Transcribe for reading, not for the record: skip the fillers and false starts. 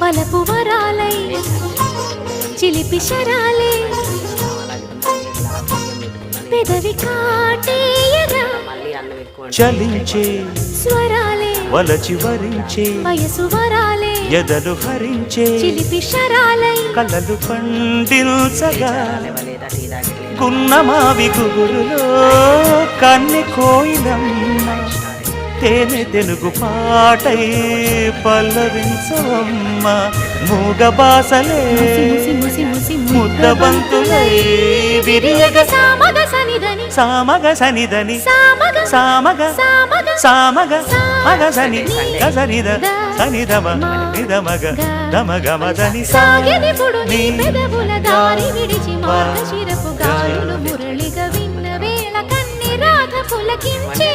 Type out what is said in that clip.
వలపు వరాలై చిలిపి శరాలే పెదవి కాటేయగా చలించే స్వరాలే వలచి వరించే వయసు వరాలే ఎదలు హరించే చిలిపి శరాలై కలలు పండించగా గున్నమావి గుగురులో కన్నె కోయిలమ్మ తేనె తెనుగు పాటై పల్లవించవమ్మ మూగ బాసలే ముద్ద బంతులై విరియగ సామగ సనిదని సామగ సనిదని సామగ సామగ సామగ సామగ మగ సని గసనిద సనిదమ నిదమగ దమగ మదని సాగెనిపుడు నీ పెదవుల దారి విడిచి మార్గశిరపు గాలులు మురళిగా విన్న వేళ కన్ని రాధ పులకించే